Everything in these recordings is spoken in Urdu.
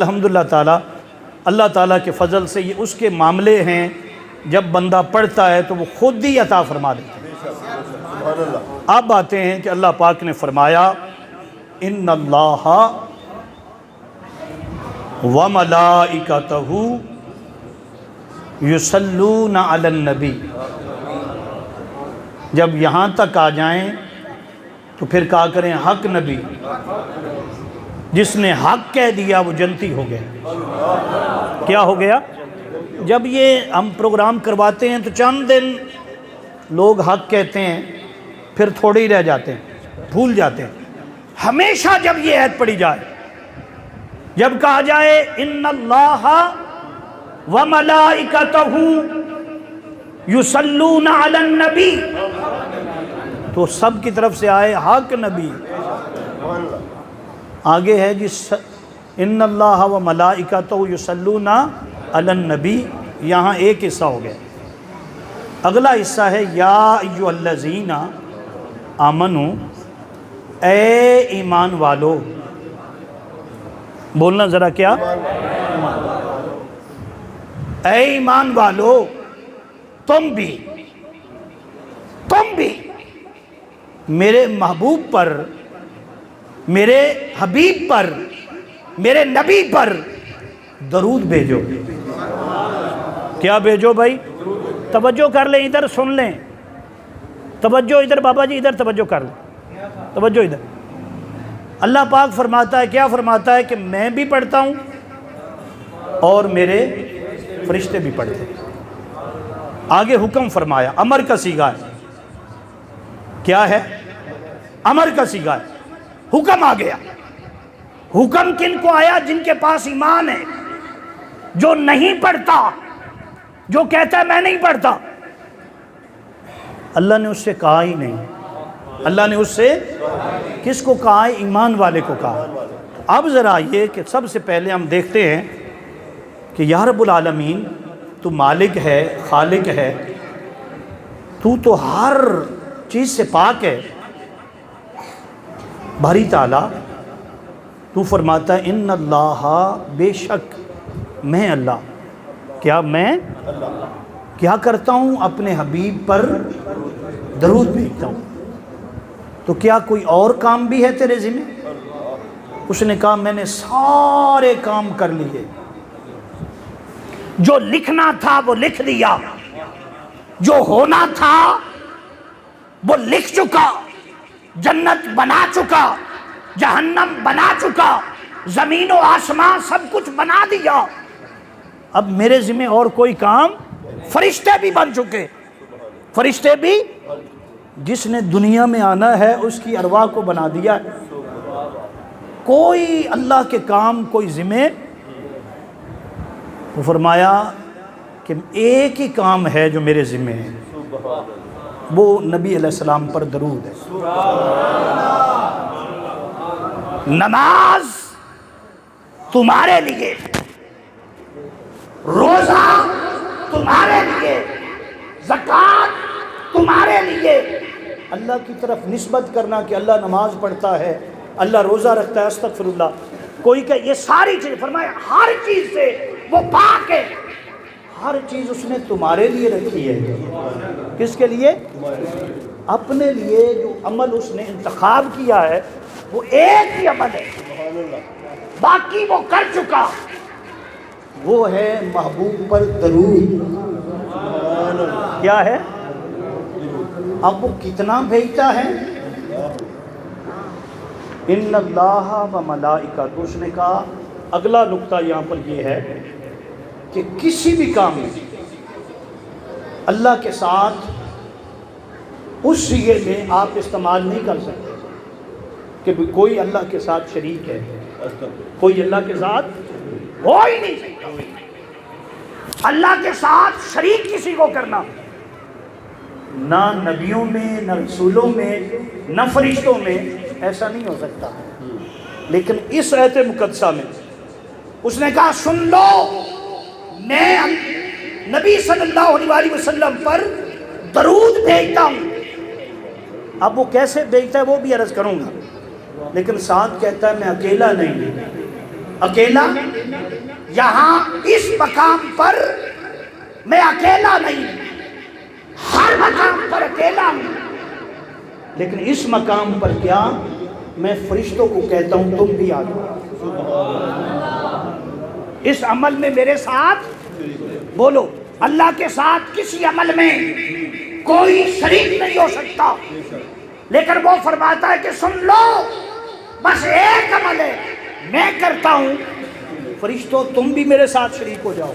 الحمدللہ تعالیٰ اللہ تعالیٰ کے فضل سے یہ اس کے معاملے ہیں جب بندہ پڑھتا ہے تو وہ خود ہی عطا فرما دیتا ہے۔ آپ باتیں ہیں کہ اللہ پاک نے فرمایا ان اللہ وملائکتہ یصلون علی النبی۔ جب یہاں تک آ جائیں تو پھر کہا کریں حق نبی، جس نے حق کہہ دیا وہ جنتی ہو گیا۔ کیا ہو گیا؟ جب یہ ہم پروگرام کرواتے ہیں تو چند دن لوگ حق کہتے ہیں، پھر تھوڑے ہی رہ جاتے ہیں، بھول جاتے ہیں۔ ہمیشہ جب یہ عہد پڑھی جائے، جب کہا جائے ان اللہ وملائکتہ یصلون علی النبی، تو سب کی طرف سے آئے حق نبی۔ آگے ہے جی ان اللہ و ملائکتہ یصلون علی النبی، یہاں ایک حصہ ہو گیا۔ اگلا حصہ ہے یا ایھا الذین آمنوا، اے ایمان والو۔ بولنا ذرا کیا؟ اے ایمان والو، تم بھی میرے محبوب پر، میرے حبیب پر، میرے نبی پر درود بھیجو۔ کیا بھیجو بھائی؟ توجہ کر لیں، ادھر سن لیں، توجہ ادھر، بابا جی ادھر توجہ کر لیں، توجہ ادھر۔ اللہ پاک فرماتا ہے، کیا فرماتا ہے کہ میں بھی پڑھتا ہوں اور میرے فرشتے بھی پڑھتے ہیں۔ آگے حکم فرمایا، امر کا صیغہ ہے۔ کیا ہے؟ امر کا صیغہ ہے، حکم آ گیا۔ حکم کن کو آیا؟ جن کے پاس ایمان ہے۔ جو نہیں پڑھتا، جو کہتا ہے میں نہیں پڑھتا، اللہ نے اس سے کہا ہی نہیں۔ اللہ نے اس سے کس کو کہا ہے؟ ایمان والے کو کہا۔ اب ذرا یہ کہ سب سے پہلے ہم دیکھتے ہیں کہ یا رب العالمین، تو مالک ہے، خالق ہے، تو ہر چیز سے پاک ہے، باری تعالیٰ۔ تو فرماتا ہے ان اللہ، بے شک میں اللہ، کیا میں کیا کرتا ہوں؟ اپنے حبیب پر درود بھیجتا ہوں۔ تو کیا کوئی اور کام بھی ہے تیرے ذمہ؟ اس نے کہا میں نے سارے کام کر لیے، جو لکھنا تھا وہ لکھ دیا، جو ہونا تھا وہ لکھ چکا، جنت بنا چکا، جہنم بنا چکا، زمین و آسمان سب کچھ بنا دیا۔ اب میرے ذمہ اور کوئی کام؟ فرشتے بھی بن چکے، فرشتے بھی، جس نے دنیا میں آنا ہے اس کی ارواح کو بنا دیا ہے۔ کوئی اللہ کے کام، کوئی ذمہ۔ تو فرمایا کہ ایک ہی کام ہے جو میرے ذمہ ہے، وہ نبی علیہ السلام پر درود ہے۔ نماز تمہارے لیے، روزہ تمہارے لیے، زکوٰۃ تمہارے لیے۔ اللہ کی طرف نسبت کرنا کہ اللہ نماز پڑھتا ہے، اللہ روزہ رکھتا ہے، استغفر اللہ، کوئی کہ یہ ساری چیز، فرمایا ہر چیز سے وہ پاک ہے، ہر چیز اس نے تمہارے لیے رکھی ہے۔ کس کے لیے؟ اپنے لیے۔ جو عمل اس نے انتخاب کیا ہے وہ ایک ہی عمل ہے، باقی وہ کر چکا، وہ ہے محبوب پر درود۔ کیا ہے؟ اب وہ کتنا بھیجتا ہے؟ ان اللہ و ملائکتہ، اس نے کہا۔ اگلا نقطہ یہاں پر یہ ہے کہ کسی بھی کام میں اللہ کے ساتھ اس صیغے میں آپ استعمال نہیں کر سکتے کہ کوئی اللہ کے ساتھ شریک ہے، کوئی اللہ کے ساتھ ہو ہی نہیں سکتا۔ اللہ کے ساتھ شریک کسی کو کرنا، نہ نبیوں میں، نہ رسولوں میں، نہ فرشتوں میں، ایسا نہیں ہو سکتا۔ لیکن اس آیت مقدسہ میں اس نے کہا سن لو، میں نبی صلی اللہ علیہ وسلم پر درود بھیجتا ہوں۔ اب وہ کیسے بھیجتا ہے وہ بھی عرض کروں گا، لیکن ساتھ کہتا ہے میں اکیلا نہیں، اکیلا؟ یہاں اس مقام پر میں اکیلا نہیں، ہر مقام پر اکیلا ہوں، لیکن اس مقام پر کیا میں فرشتوں کو کہتا ہوں تم بھی آ جاؤ، اس عمل میں میرے ساتھ بولو۔ اللہ کے ساتھ کسی عمل میں کوئی شریک نہیں ہو سکتا، لیکن وہ فرماتا ہے کہ سن لو، بس ایک عمل ہے میں کرتا ہوں، فرشتوں تم بھی میرے ساتھ شریک ہو جاؤ،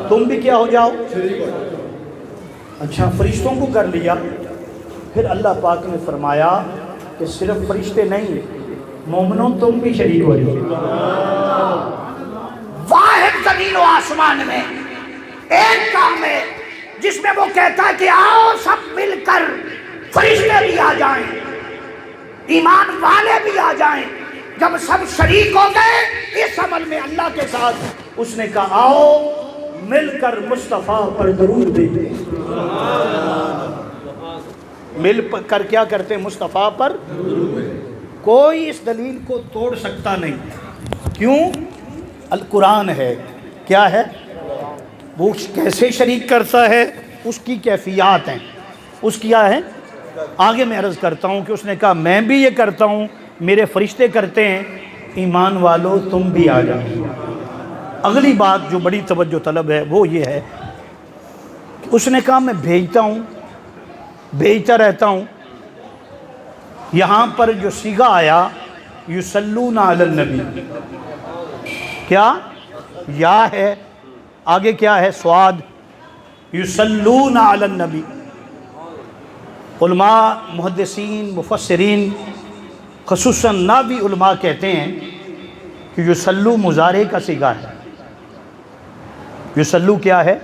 تم بھی کیا ہو جاؤ؟ اچھا، فرشتوں کو کر لیا، پھر اللہ پاک نے فرمایا کہ صرف فرشتے نہیں، مومنوں تم بھی شریک ہو جاؤ۔ واحد زمین و آسمان میں ایک کام ہے جس میں وہ کہتا ہے کہ آؤ سب مل کر، فرشتے بھی آ جائیں، ایمان والے بھی آ جائیں۔ جب سب شریک ہو گئے اس عمل میں اللہ کے ساتھ، اس نے کہا آؤ مل کر مصطفیٰ پر درود بھیجیں۔ مل کر کیا کرتے ہیں؟ مصطفیٰ پر۔ کوئی اس دلیل کو توڑ سکتا نہیں، کیوں؟ القرآن ہے، کیا ہے؟ وہ کیسے شریک کرتا ہے، اس کی کیفیات ہیں، اس کیا ہے؟ آگے میں عرض کرتا ہوں کہ اس نے کہا میں بھی یہ کرتا ہوں، میرے فرشتے کرتے ہیں، ایمان والو تم بھی آ جاؤ۔ اگلی بات جو بڑی توجہ طلب ہے وہ یہ ہے کہ اس نے کہا میں بھیجتا ہوں، بھیجتا رہتا ہوں۔ یہاں پر جو صیغہ آیا یصلون علی النبی، کیا یا ہے، آگے کیا ہے؟ صاد، یصلون علی النبی۔ علماء محدثین مفسرین خصوصاً نحوی علماء کہتے ہیں کہ یصلو مضارع کا صیغہ ہے۔ یصلو کیا ہے؟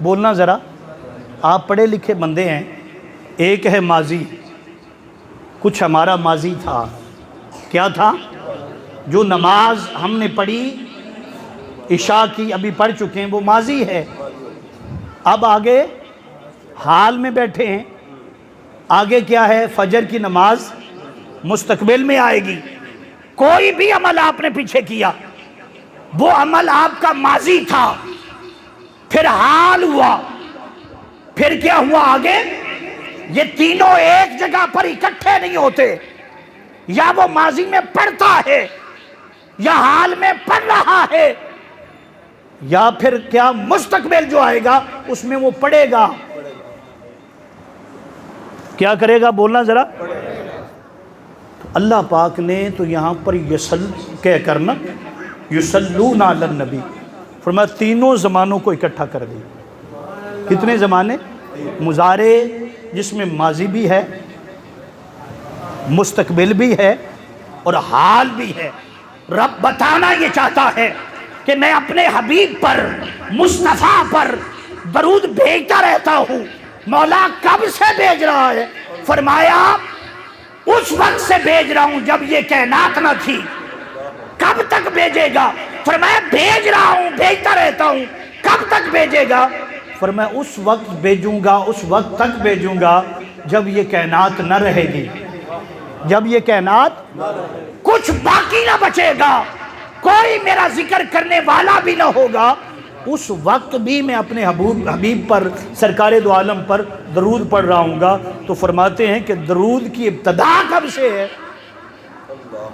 بولنا ذرا، آپ پڑھے لکھے بندے ہیں، ایک ہے ماضی، کچھ ہمارا ماضی تھا، کیا تھا؟ جو نماز ہم نے پڑھی عشاء کی، ابھی پڑھ چکے ہیں، وہ ماضی ہے۔ اب آگے حال میں بیٹھے ہیں، آگے کیا ہے؟ فجر کی نماز مستقبل میں آئے گی۔ کوئی بھی عمل آپ نے پیچھے کیا، وہ عمل آپ کا ماضی تھا، پھر حال ہوا، پھر کیا ہوا آگے؟ یہ تینوں ایک جگہ پر اکٹھے نہیں ہوتے، یا وہ ماضی میں پڑھتا ہے، یا حال میں پڑھ رہا ہے، یا پھر کیا مستقبل جو آئے گا اس میں وہ پڑھے گا۔ کیا کرے گا؟ بولنا ذرا۔ اللہ پاک نے تو یہاں پر کہہ کرنا یصلون علی النبی فرمایا، تینوں زمانوں کو اکٹھا کر دیا۔ کتنے زمانے؟ مضارع جس میں ماضی بھی ہے، مستقبل بھی ہے، اور حال بھی ہے۔ رب بتانا یہ چاہتا ہے کہ میں اپنے حبیب پر، مصطفیٰ پر درود بھیجتا رہتا ہوں۔ مولا کب سے بھیج رہا ہے؟ فرمایا اس وقت سے بھیج رہا ہوں جب یہ کائنات نہ تھی۔ کب تک بھیجے گا؟ فرمایا بھیج رہا ہوں، بھیجتا رہتا ہوں۔ کب تک بھیجے گا؟ فرمایا اس وقت بھیجوں گا، اس وقت تک بھیجوں گا جب یہ کائنات نہ رہے گی، جب یہ کائنات کچھ باقی نہ بچے گا، کوئی میرا ذکر کرنے والا بھی نہ ہوگا، اس وقت بھی میں اپنے حبیب پر، سرکار دو عالم پر درود پڑھ رہا ہوں گا۔ تو فرماتے ہیں کہ درود کی ابتدا کب سے ہے؟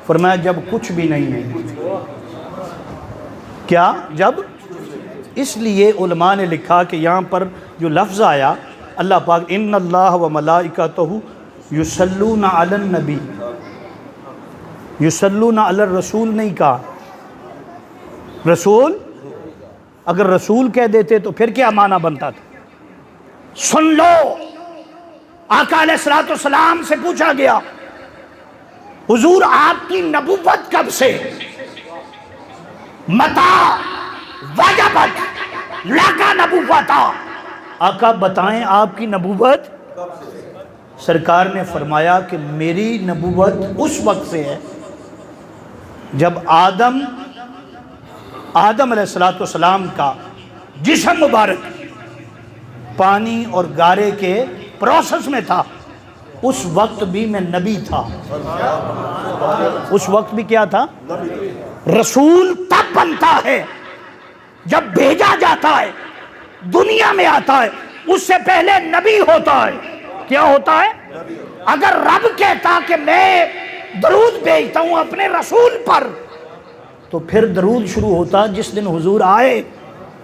فرمایا جب کچھ بھی نہیں ہے۔ کیا؟ جب؟ اس لیے علماء نے لکھا کہ یہاں پر جو لفظ آیا اللہ پاک ان اللہ و ملائکتہ یصلون علی النبی، یصلون علی الرسول نہیں کہا۔ رسول اگر رسول کہہ دیتے تو پھر کیا معنی بنتا تھا؟ سن لو، آقا علیہ الصلوۃ والسلام سے پوچھا گیا حضور آپ کی نبوت کب سے؟ متا وجبت لکا نبوتا، آقا بتائیں آپ کی نبوت؟ سرکار نے فرمایا کہ میری نبوت اس وقت سے ہے جب آدم علیہ السلام کا جسم مبارک پانی اور گارے کے پروسیس میں تھا، اس وقت بھی میں نبی تھا۔ اس وقت بھی کیا تھا؟ رسول تب بنتا ہے جب بھیجا جاتا ہے، دنیا میں آتا ہے، اس سے پہلے نبی ہوتا ہے۔ کیا ہوتا ہے؟ اگر رب کہتا کہ میں درود بھیجتا ہوں اپنے رسول پر، تو پھر درود شروع ہوتا جس دن حضور آئے،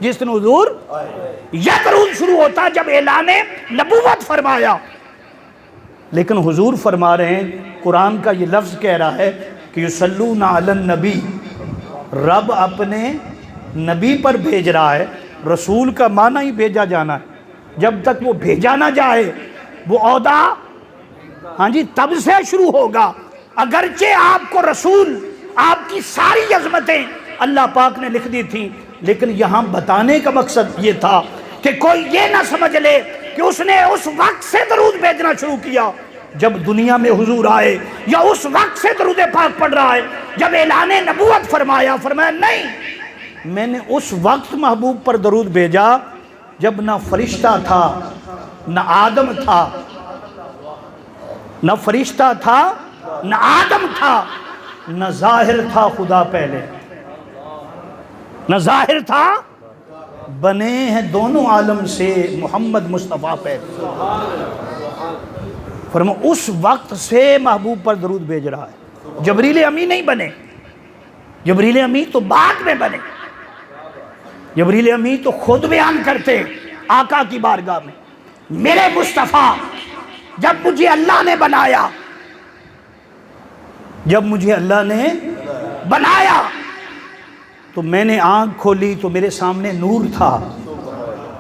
جس دن حضور یہ درود شروع ہوتا جب اعلان نبوت فرمایا۔ لیکن حضور فرما رہے ہیں، قرآن کا یہ لفظ کہہ رہا ہے کہ یصلون علی النبی، رب اپنے نبی پر بھیج رہا ہے۔ رسول کا معنی ہی بھیجا جانا ہے، جب تک وہ بھیجا نہ جائے وہ عہدہ تب سے شروع ہوگا۔ اگرچہ آپ کو رسول، آپ کی ساری عظمتیں اللہ پاک نے لکھ دی تھیں، لیکن یہاں بتانے کا مقصد یہ تھا کہ کوئی یہ نہ سمجھ لے کہ اس نے اس وقت سے درود بھیجنا شروع کیا جب دنیا میں حضور آئے، یا اس وقت سے درود پاک پڑھ رہا ہے جب اعلان نبوت فرمایا۔ فرمایا نہیں، میں نے اس وقت محبوب پر درود بھیجا جب نہ فرشتہ تھا، نہ آدم تھا، نہ فرشتہ تھا، نہ آدم تھا، نہ ظاہر تھا خدا پہلے، نہ ظاہر تھا، بنے ہیں دونوں عالم سے محمد مصطفیٰ پہلے۔ فرمایا اس وقت سے محبوب پر درود بھیج رہا ہے۔ جبریل امی نہیں بنے، جبریل امی تو بعد میں بنے۔ جبریل امی تو خود بیان کرتے آقا کی بارگاہ میں، میرے مصطفیٰ جب مجھے اللہ نے بنایا، جب مجھے اللہ نے بنایا تو میں نے آنکھ کھولی تو میرے سامنے نور تھا۔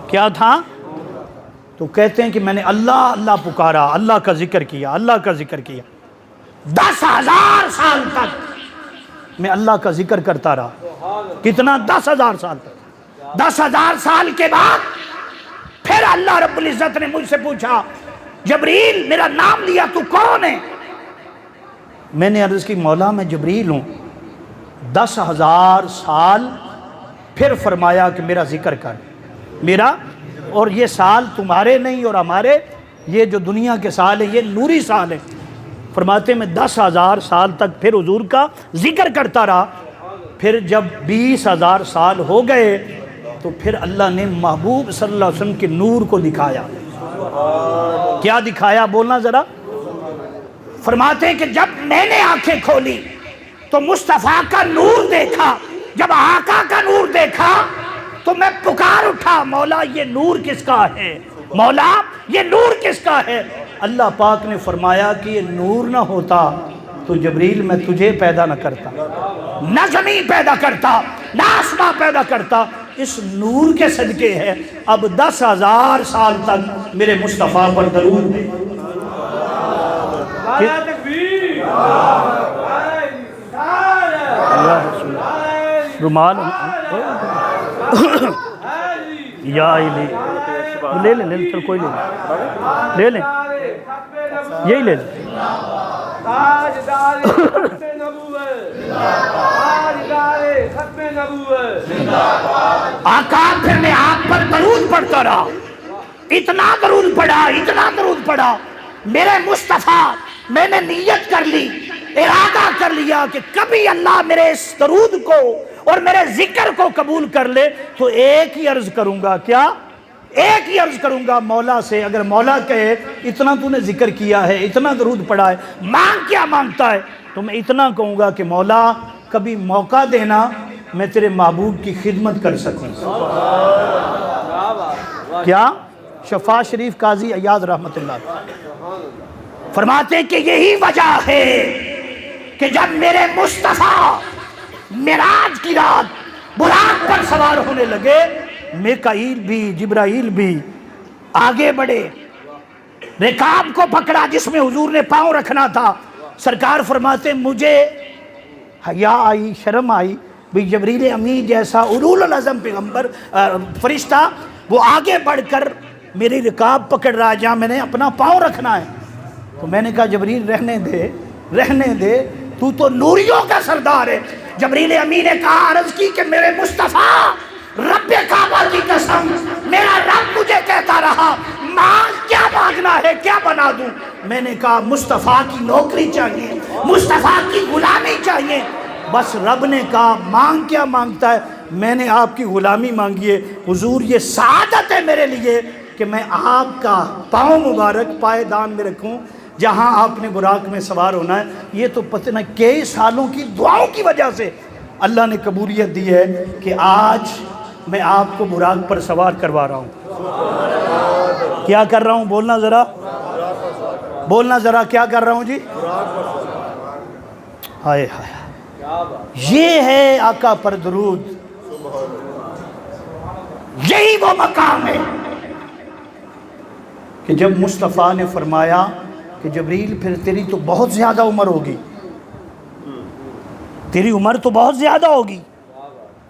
کیا تھا؟ تو کہتے ہیں کہ میں نے اللہ اللہ پکارا، اللہ کا ذکر کیا، اللہ کا ذکر کیا۔ 10,000 سال تک میں اللہ کا ذکر کرتا رہا۔ کتنا؟ 10,000 سال تک۔ 10,000 سال کے بعد پھر اللہ رب العزت نے مجھ سے پوچھا، جبریل میرا نام لیا، تو کون ہے؟ میں نے عرض کی مولا میں جبریل ہوں۔ 10,000 سال پھر فرمایا کہ میرا ذکر کر، میرا، اور یہ سال تمہارے نہیں اور ہمارے، یہ جو دنیا کے سال ہیں یہ نوری سال ہیں۔ فرماتے میں 10,000 سال تک پھر حضور کا ذکر کرتا رہا۔ پھر جب 20,000 سال ہو گئے تو پھر اللہ نے محبوب صلی اللہ علیہ وسلم کے نور کو دکھایا۔ کیا دکھایا؟ بولنا ذرا۔ فرماتے ہیں کہ جب میں نے آنکھیں کھولی تو مصطفیٰ کا نور دیکھا، جب آقا کا نور دیکھا تو میں پکار اٹھا، مولا یہ نور کس کا ہے؟ مولا یہ نور کس کا ہے؟ اللہ پاک نے فرمایا کہ یہ نور نہ ہوتا تو جبریل میں تجھے پیدا نہ کرتا، نہ زمین پیدا کرتا، نہ آسمان پیدا کرتا، اس نور کے صدقے ہے۔ اب 10,000 سال تک میرے مصطفیٰ پر درود دے۔ رومال یا الہی، لے لیں، لے لیں، چل کوئی لے لیں، یہی لے لیں۔ آقا پھر میں آپ پر درود پڑھتا رہا، اتنا درود پڑھا، اتنا درود پڑھا، میرے مصطفیٰ، میں نے نیت کر لی، ارادہ کر لیا کہ کبھی اللہ میرے اس درود کو اور میرے ذکر کو قبول کر لے تو ایک ہی عرض کروں گا۔ کیا؟ ایک ہی عرض کروں گا مولا سے۔ اگر مولا کہے اتنا تو نے ذکر کیا ہے، اتنا درود پڑھا ہے، مانگ کیا مانگتا ہے، تو میں اتنا کہوں گا کہ مولا کبھی موقع دینا میں تیرے محبوب کی خدمت کر سکوں۔ کیا؟ شفا شریف قاضی ایاز رحمت اللہ فرماتے کہ یہی وجہ ہے کہ جب میرے مصطفیٰ معراج کی رات براق پر سوار ہونے لگے، میکائیل بھی، جبرائیل بھی آگے بڑھے، رکاب کو پکڑا جس میں حضور نے پاؤں رکھنا تھا۔ سرکار فرماتے مجھے حیا آئی، شرم آئی، بھی جبریل امی جیسا اولو العزم پیغمبر فرشتہ وہ آگے بڑھ کر میری رکاب پکڑ رہا ہے جہاں میں نے اپنا پاؤں رکھنا ہے۔ تو میں نے کہا جبریل رہنے دے، رہنے دے، تو نوریوں کا سردار ہے۔ جبریل امی نے کہا، عرض کی کہ میرے مصطفیٰ، رب کعبہ کی قسم، میرا رب مجھے کہتا رہا مانگ، کیا مانگنا ہے، کیا بنا دوں؟ میں نے کہا مصطفیٰ کی نوکری چاہیے، مصطفیٰ کی غلامی چاہیے۔ بس رب نے کہا مانگ کیا مانگتا ہے؟ میں نے آپ کی غلامی مانگی ہے حضور، یہ سعادت ہے میرے لیے کہ میں آپ کا پاؤں مبارک پائے دان میں رکھوں جہاں آپ نے براق میں سوار ہونا ہے۔ یہ تو پتہ نہ کئی سالوں کی دعاؤں کی وجہ سے اللہ نے قبولیت دی ہے کہ آج میں آپ کو براق پر سوار کروا رہا ہوں۔ کیا کر رہا ہوں؟ بولنا ذرا، بولنا ذرا، کیا کر رہا ہوں جی؟ ہائے ہائے، یہ ہے آقا پر درود، یہی وہ مقام ہے کہ جب مصطفیٰ نے فرمایا کہ جبریل پھر تیری تو بہت زیادہ عمر ہوگی، تیری عمر تو بہت زیادہ ہوگی۔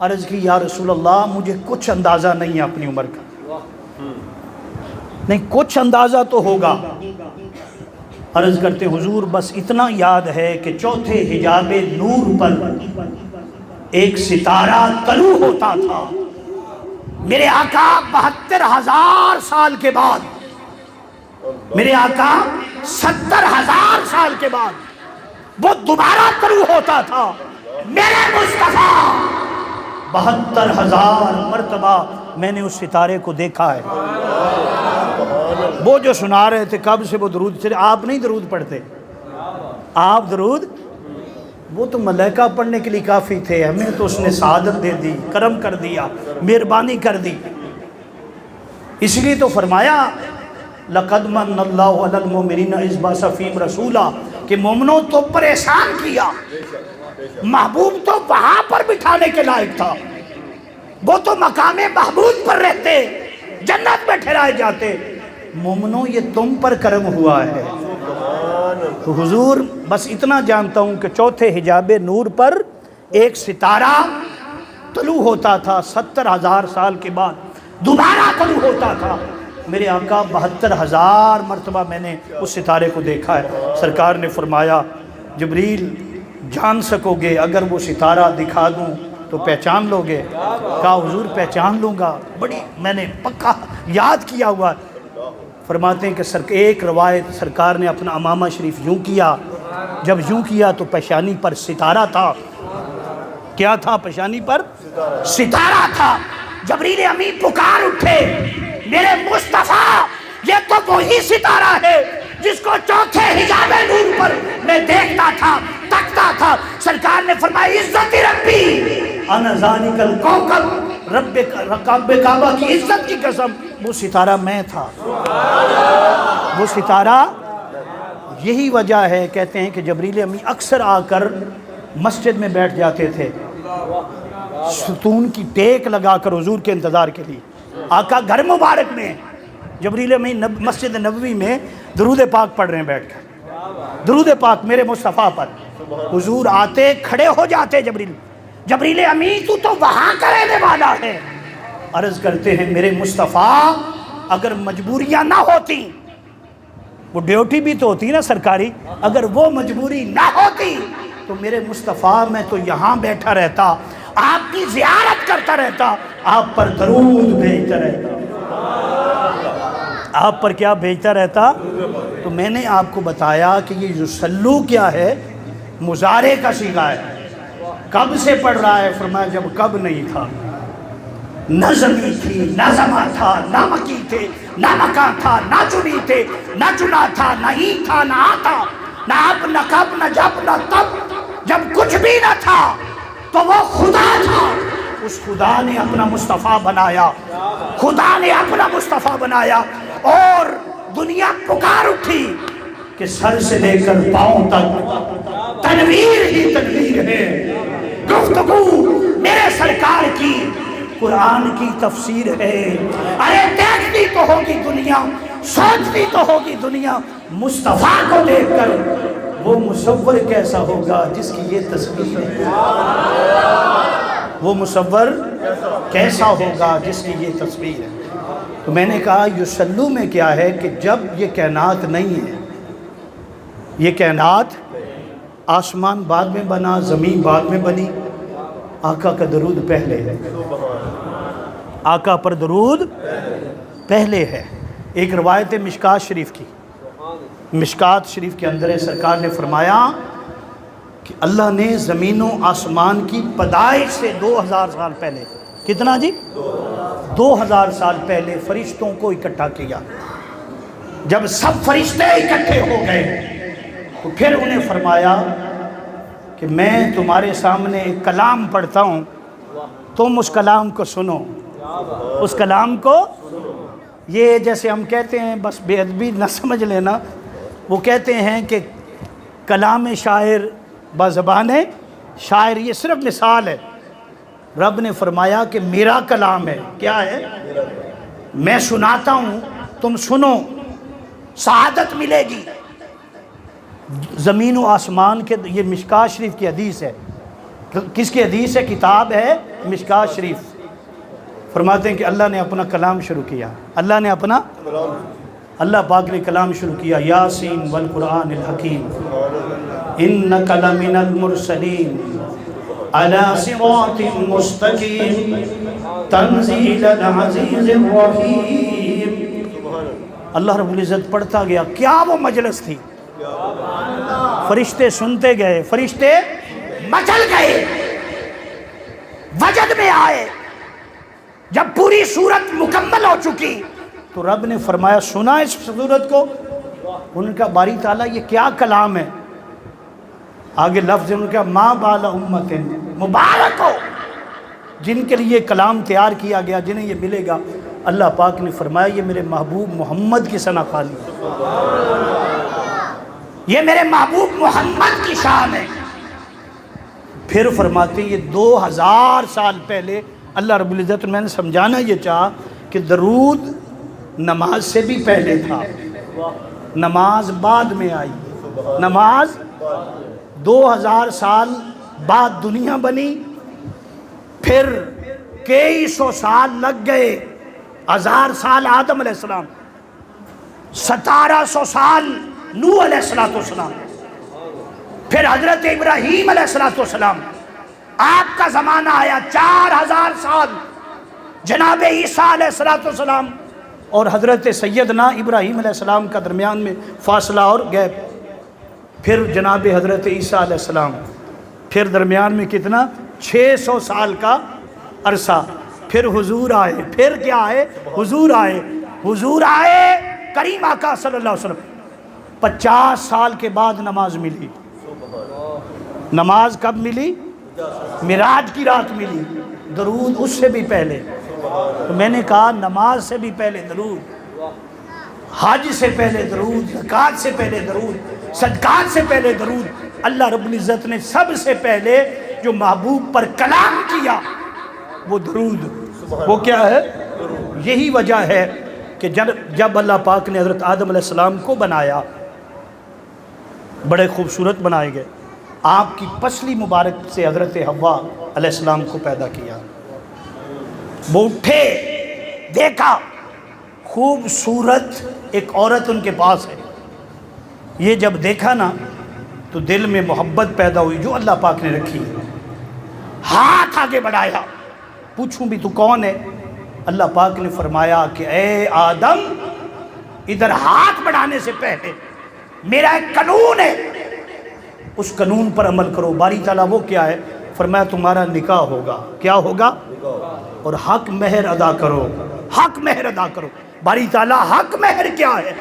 عرض کی یا رسول اللہ مجھے کچھ اندازہ نہیں ہے اپنی عمر کا، نہیں کچھ اندازہ تو ہوگا۔ عرض کرتے حضور بس اتنا یاد ہے کہ چوتھے حجاب نور پر ایک ستارہ طلوع ہوتا تھا۔ میرے آقا 72,000 سال کے بعد، میرے آقا 70,000 سال کے بعد وہ دوبارہ طلوع ہوتا تھا۔ میرے مصطفیٰ 72,000 مرتبہ میں نے اس ستارے کو دیکھا ہے۔ وہ جو سنا رہے تھے کب سے وہ درود چلے، آپ نہیں درود پڑھتے، آپ درود، وہ تو ملائکہ پڑھنے کے لیے کافی تھے، ہمیں تو اس نے سعادت دے دی، کرم کر دیا، مہربانی کر دی۔ اس لیے تو فرمایا لَقَدْ مَنَّ اللَّهُ عَلَى الْمُؤْمِنِينَ إِذْ بَعَثَ فِيهِمْ رَسُولًا، کہ مومنوں تو پریشان کیا، محبوب تو وہاں پر بٹھانے کے لائق تھا، وہ تو مقام محبوب پر رہتے، جنت میں ٹھہرائے جاتے۔ مومنوں یہ تم پر کرم ہوا ہے۔ تو حضور بس اتنا جانتا ہوں کہ چوتھے حجاب نور پر ایک ستارہ طلوع ہوتا تھا، 70,000 سال کے بعد دوبارہ طلوع ہوتا تھا۔ میرے آقا 72,000 مرتبہ میں نے اس ستارے کو دیکھا ہے۔ سرکار نے فرمایا جبریل جان سکو گے اگر وہ ستارہ دکھا دوں تو پہچان لو گے؟ کہا حضور پہچان لوں گا، بڑی میں نے پکا یاد کیا ہوا۔ فرماتے ہیں کہ ایک روایت سرکار نے اپنا امامہ شریف یوں کیا، جب یوں کیا تو پیشانی پر ستارہ تھا۔ کیا تھا پیشانی پر؟ ستارہ تھا۔ جبریل امین پکار اٹھے، میرے مصطفیٰ یہ تو وہی ستارہ ہے جس کو چوتھے حجاب نور پر میں دیکھتا تھا، تکتا تھا۔ سرکار نے فرمایا عزت ربی انا ذالک الکوکب، رب کعبہ کی عزت کی قسم وہ ستارہ میں تھا، وہ ستارہ۔ یہی وجہ ہے کہتے ہیں کہ جبریل امین اکثر آ کر مسجد میں بیٹھ جاتے تھے، ستون کی ٹیک لگا کر حضور کے انتظار کے لیے۔ آقا گھر مبارک میں جبریل امین مسجد نبوی میں درود پاک پڑھ رہے ہیں بیٹھ کر، درود پاک میرے مصطفیٰ پر۔ حضور آتے کھڑے ہو جاتے، جبریل امین تو وہاں کا رہنے والا ہے۔ عرض کرتے ہیں میرے مصطفیٰ اگر مجبوریاں نہ ہوتی، وہ ڈیوٹی بھی تو ہوتی نا سرکاری، اگر وہ مجبوری نہ ہوتی تو میرے مصطفیٰ میں تو یہاں بیٹھا رہتا، آپ کی زیارت کرتا رہتا، آپ پر درود بھیجتا رہتا۔ آپ پر کیا بھیجتا رہتا؟ تو میں نے آپ کو بتایا کہ یہ یصلو کیا ہے، مضارع کا صیغہ ہے۔ کب سے پڑھ رہا ہے؟ فرمایا جب کب نہیں تھا، نہ زمین تھی، نہ زماں تھا، نہ مکی تھے، نہ مکان تھا، نہ چنی تھے، نہ چنا تھا، نہ ہی تھا، نہ آتا، نہ اب، نہ کب، نہ جب، نہ تب، جب کچھ بھی نہ تھا تو وہ خدا تھا۔ اس خدا نے اپنا مصطفیٰ بنایا، خدا نے اپنا مصطفیٰ بنایا، اور دنیا پکار اٹھی کہ سر سے لے کر پاؤں تک تنویر ہی تنویر ہے۔ گفتگو میرے سرکار کی قرآن کی تفسیر ہے۔ ارے دیکھتی تو ہوگی دنیا، سوچتی تو ہوگی دنیا، مصطفیٰ کو دیکھ کر وہ مصور کیسا ہوگا جس کی یہ تصویر ہے، وہ مصور کیسا ہوگا جس کی یہ تصویر ہے۔ تو میں نے کہا یصلو میں کیا ہے کہ جب یہ کائنات نہیں ہے، یہ کائنات آسمان بعد میں بنا، زمین بعد میں بنی، آقا کا درود پہلے ہے، آقا پر درود پہلے ہے۔ ایک روایت ہے مشکات شریف کی، مشکات شریف کے اندر ہے، سرکار نے فرمایا کہ اللہ نے زمین و آسمان کی پیدائش سے 2000 سال پہلے، کتنا جی؟ 2000 سال پہلے فرشتوں کو اکٹھا کیا۔ جب سب فرشتے اکٹھے ہو گئے تو پھر انہیں فرمایا کہ میں تمہارے سامنے ایک کلام پڑھتا ہوں، تم اس کلام کو سنو۔ اس کلام کو، یہ جیسے ہم کہتے ہیں، بس بے ادبی نہ سمجھ لینا، وہ کہتے ہیں کہ کلام شاعر بزبان شاعر، یہ صرف مثال ہے۔ رب نے فرمایا کہ میرا کلام ہے، کیا ہے؟ میں سناتا ہوں، تم سنو، سعادت ملے گی۔ زمین و آسمان کے، یہ مشکاہ شریف کی حدیث ہے۔ کس کی حدیث ہے؟ کتاب ہے مشکاہ شریف۔ فرماتے ہیں کہ اللہ نے اپنا کلام شروع کیا، اللہ نے اپنا، اللہ پاک نے کلام شروع کیا، یاسین والقرآن الحکیم انک لمن المرسلین علی صراط مستقیم تنزیل العزیز الرحیم۔ اللہ رب العزت پڑھتا گیا، کیا وہ مجلس تھی! فرشتے سنتے گئے، فرشتے مچل گئے، وجد میں آئے۔ جب پوری صورت مکمل ہو چکی تو رب نے فرمایا سنا اس صورت کو؟ ان کا باری تعالیٰ یہ کیا کلام ہے؟ آگے لفظ ان کا ما بال امت، مبارک ہو جن کے لیے کلام تیار کیا گیا، جنہیں یہ ملے گا۔ اللہ پاک نے فرمایا یہ میرے محبوب محمد کی ثنا خالی ہے، یہ میرے محبوب محمد کی شان ہے۔ پھر فرماتے ہیں یہ 2000 سال پہلے اللہ رب العزت، میں نے سمجھانا یہ چاہا کہ درود نماز سے بھی پہلے تھا، نماز بعد میں آئی، نماز 2000 سال بعد دنیا بنی، پھر کئی سو سال لگ گئے، 1000 سال آدم علیہ السلام، 1700 سال نوح علیہ السلام، پھر حضرت ابراہیم علیہ السلام، آپ کا زمانہ آیا 4000 سال، جناب عیسیٰ علیہ السلام اور حضرت سیدنا ابراہیم علیہ السلام کا درمیان میں فاصلہ اور گیپ، پھر جناب حضرت عیسیٰ علیہ السلام، پھر درمیان میں کتنا؟ 600 سال کا عرصہ، پھر حضور آئے، پھر کیا آئے؟ حضور آئے، حضور آئے کریم آقا صلی اللہ علیہ وسلم۔ 50 سال کے بعد نماز ملی۔ نماز کب ملی؟ معراج کی رات ملی۔ درود اس سے بھی پہلے، تو میں نے کہا نماز سے بھی پہلے درود، حج سے پہلے درود، زکوٰۃ سے پہلے درود، صدقات سے پہلے درود۔ اللہ رب العزت نے سب سے پہلے جو محبوب پر کلام کیا وہ درود، وہ کیا ہے؟ یہی وجہ ہے کہ جب اللہ پاک نے حضرت آدم علیہ السلام کو بنایا، بڑے خوبصورت بنائے گئے، آپ کی پسلی مبارک سے حضرت حوا علیہ السلام کو پیدا کیا۔ وہ اٹھے، دیکھا خوبصورت ایک عورت ان کے پاس ہے، یہ جب دیکھا نا تو دل میں محبت پیدا ہوئی جو اللہ پاک نے رکھی۔ ہاتھ آگے بڑھایا، پوچھوں بھی تو کون ہے؟ اللہ پاک نے فرمایا کہ اے آدم، ادھر ہاتھ بڑھانے سے پہلے میرا ایک قانون ہے، اس قانون پر عمل کرو۔ باری تعالیٰ وہ کیا ہے؟ فرمایا تمہارا نکاح ہوگا۔ کیا ہوگا؟ اور حق مہر ادا کرو، حق مہر ادا کرو۔ باری تعالیٰ حق مہر کیا ہے؟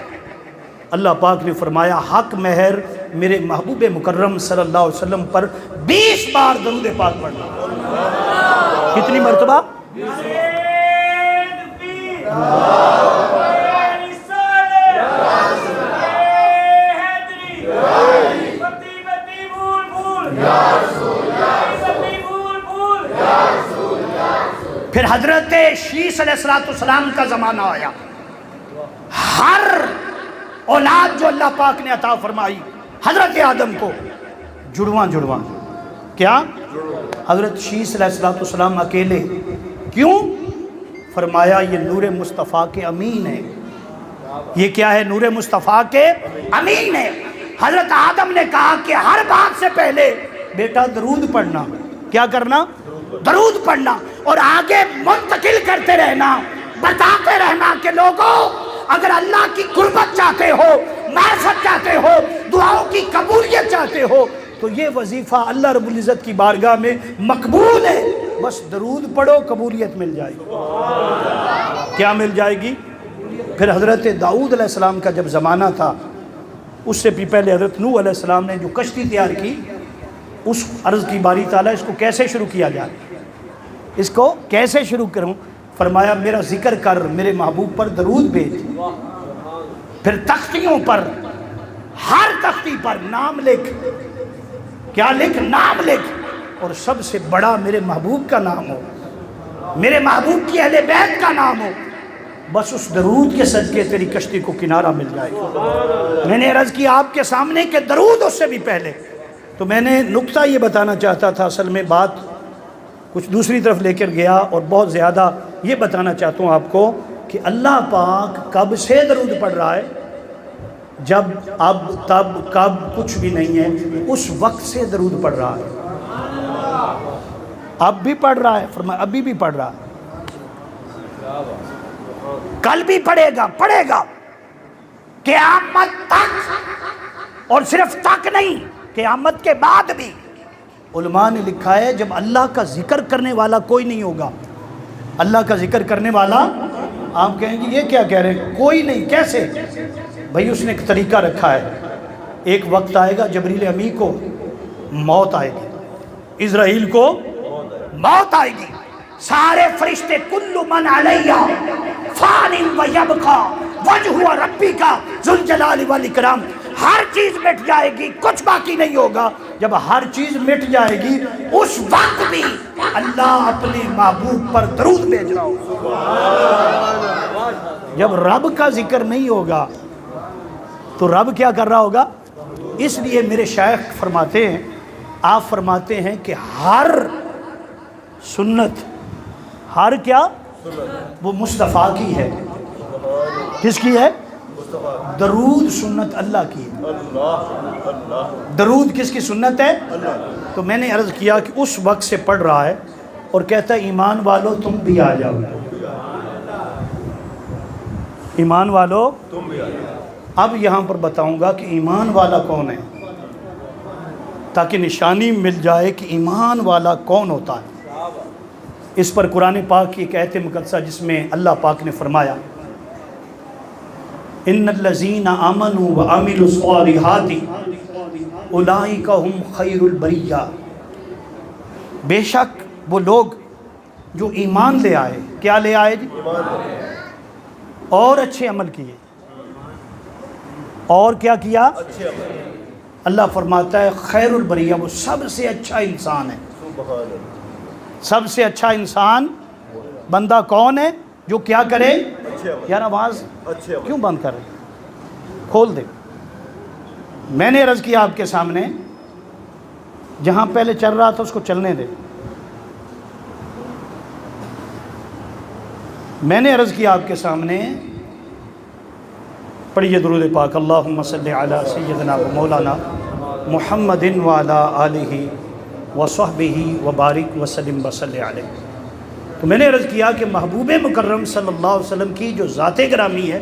اللہ پاک نے فرمایا حق مہر میرے محبوب مکرم صلی اللہ علیہ وسلم پر 20 بار درود پاک پڑھنا۔ کتنی مرتبہ؟ پھر حضرت شیس علیہ السلام کا زمانہ آیا، ہر اولاد جو اللہ پاک نے عطا فرمائی حضرت آدم کو جڑواں جڑواں، کیا؟ حضرت شیس علیہ السلام اکیلے، کیوں؟ فرمایا یہ نور مصطفیٰ کے امین ہے۔ یہ کیا ہے؟ نور مصطفیٰ کے امین ہے۔ حضرت آدم نے کہا کہ ہر بات سے پہلے بیٹا درود پڑھنا۔ کیا کرنا؟ درود پڑھنا، اور آگے منتقل کرتے رہنا، بتاتے رہنا کہ لوگوں اگر اللہ کی قربت چاہتے ہو، معرفت چاہتے ہو، دعاؤں کی قبولیت چاہتے ہو تو یہ وظیفہ اللہ رب العزت کی بارگاہ میں مقبول ہے، بس درود پڑھو قبولیت مل جائے گی۔ کیا مل جائے گی؟ پھر حضرت داؤد علیہ السلام کا جب زمانہ تھا، اس سے بھی پہلے حضرت نوح علیہ السلام نے جو کشتی تیار کی، اس عرض کی باری تعالیٰ اس کو کیسے شروع کیا جائے، اس کو کیسے شروع کروں؟ فرمایا میرا ذکر کر، میرے محبوب پر درود بھیج، پھر تختیوں پر، ہر تختی پر نام لکھ، کیا لکھ؟ نام لکھ، اور سب سے بڑا میرے محبوب کا نام ہو، میرے محبوب کی اہل بیت کا نام ہو، بس اس درود کے صدقے تیری کشتی کو کنارہ مل جائے گا۔ میں نے عرض کی آپ کے سامنے کہ درود اس سے بھی پہلے۔ تو میں نے نقطہ یہ بتانا چاہتا تھا، اصل میں بات کچھ دوسری طرف لے کر گیا، اور بہت زیادہ یہ بتانا چاہتا ہوں آپ کو کہ اللہ پاک کب سے درود پڑھ رہا ہے؟ جب، اب، تب، کب کچھ بھی نہیں ہے، اس وقت سے درود پڑھ رہا ہے۔ اب بھی پڑھ رہا ہے، فرمایا ابھی بھی پڑھ رہا ہے، کل بھی پڑھے گا قیامت تک، اور صرف تک نہیں، قیامت کے بعد بھی۔ علماء نے لکھا ہے جب اللہ کا ذکر کرنے والا کوئی نہیں ہوگا، اللہ کا ذکر کرنے والا، آپ کہیں گے یہ کیا کہہ رہے ہیں، کوئی نہیں، کیسے؟ بھائی اس نے ایک طریقہ رکھا ہے، ایک وقت آئے گا جبریل امی کو موت آئے گی، اسرائیل کو موت آئے گی، سارے فرشتے کل من علیہ فان ویبقى وجہ ربک ذو الجلال والاکرام، ہر چیز مٹ جائے گی، کچھ باقی نہیں ہوگا۔ جب ہر چیز مٹ جائے گی اس وقت بھی اللہ اپنے محبوب پر درود بھیج رہا ہوگا۔ جب رب کا ذکر نہیں ہوگا تو رب کیا کر رہا ہوگا؟ اس لیے میرے شیخ فرماتے ہیں، آپ فرماتے ہیں کہ ہر سنت، ہر کیا؟ وہ مصطفیٰ کی ہے۔ کس کی ہے؟ درود سنت اللہ کی ہے۔ درود کس کی سنت ہے؟ تو میں نے عرض کیا کہ اس وقت سے پڑھ رہا ہے، اور کہتا ہے ایمان والو تم بھی آ جاؤ، ایمان والو تم بھی آ جاؤ۔ اب یہاں پر بتاؤں گا کہ ایمان والا کون ہے، تاکہ نشانی مل جائے کہ ایمان والا کون ہوتا ہے۔ اس پر قرآن پاک کی ایک آیت مقدسہ جس میں اللہ پاک نے فرمایا ان الذین آمنوا وعملوا الصالحات اولئک هم خیر البریہ، بے شک وہ لوگ جو ایمان لے آئے، کیا لے آئے جی؟ اور اچھے عمل کیے، اور کیا کیا؟ اللہ فرماتا ہے خیر البریہ، وہ سب سے اچھا انسان ہے۔ سب سے اچھا انسان بندہ کون ہے؟ جو کیا کرے؟ یار آواز کیوں بند کر رہے؟ کھول دے۔ میں نے عرض کیا آپ کے سامنے، جہاں پہلے چل رہا تھا اس کو چلنے دے۔ میں نے عرض کیا آپ کے سامنے، پڑھیے درود پاک، اللہم صلی علی سیدنا و مولانا محمد وعلی آلہ وصحبہ وبارک وسلم وصلی علیہ۔ تو میں نے عرض کیا کہ محبوب مکرم صلی اللہ علیہ وسلم کی جو ذات گرامی ہے،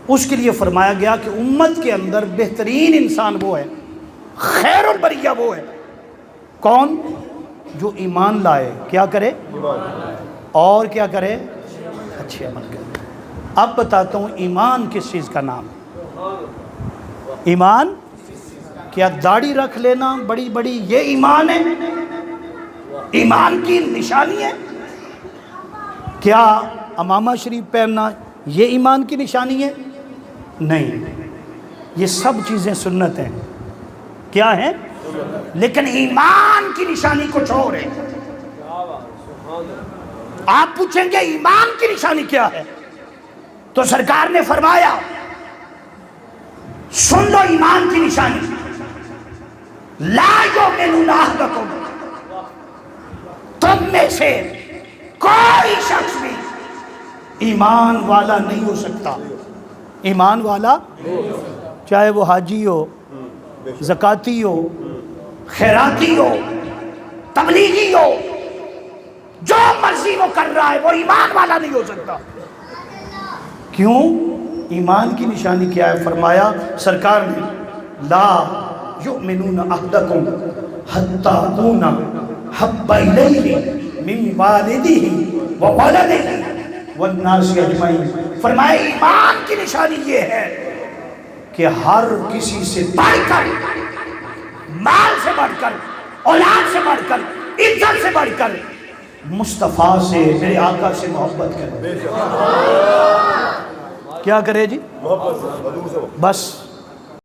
اس کے لیے فرمایا گیا کہ امت کے اندر بہترین انسان وہ ہے، خیر البریہ وہ ہے، کون؟ جو ایمان لائے، کیا کرے؟ اور کیا کرے؟ اچھے عمل کرے۔ اب بتاتا ہوں ایمان کس چیز کا نام ہے۔ ایمان کیا داڑھی رکھ لینا بڑی بڑی یہ ایمان ہے؟ ایمان کی نشانی ہے؟ کیا امامہ شریف پہننا یہ ایمان کی نشانی ہے؟ نہیں، یہ سب چیزیں سنت ہیں۔ کیا ہیں؟ لیکن ایمان کی نشانی کچھ اور ہے۔ آپ پوچھیں گے ایمان کی نشانی کیا ہے، تو سرکار نے فرمایا سن لو ایمان کی نشانی، لا یؤمن احدکم، تم میں سے کوئی شخص بھی ایمان والا نہیں ہو سکتا۔ ایمان والا چاہے وہ حاجی ہو، زکاتی ہو، خیراتی ہو، تبلیغی ہو، جو مرضی وہ کر رہا ہے، وہ ایمان والا نہیں ہو سکتا۔ کیوں؟ ایمان کی نشانی کیا ہے؟ فرمایا سرکار نے لا یؤمنون احدکم حتی اکون حب الیہ من والدہ وولدہ والناس اجمعین. فرمائے ایمان کی نشانی یہ ہے کہ ہر کسی سے بڑھ کر، مال سے بڑھ کر، اولاد سے بڑھ کر، عزت سے بڑھ کر مصطفیٰ سے، میرے آقا سے محبت کرے. کیا کرے جی؟ بس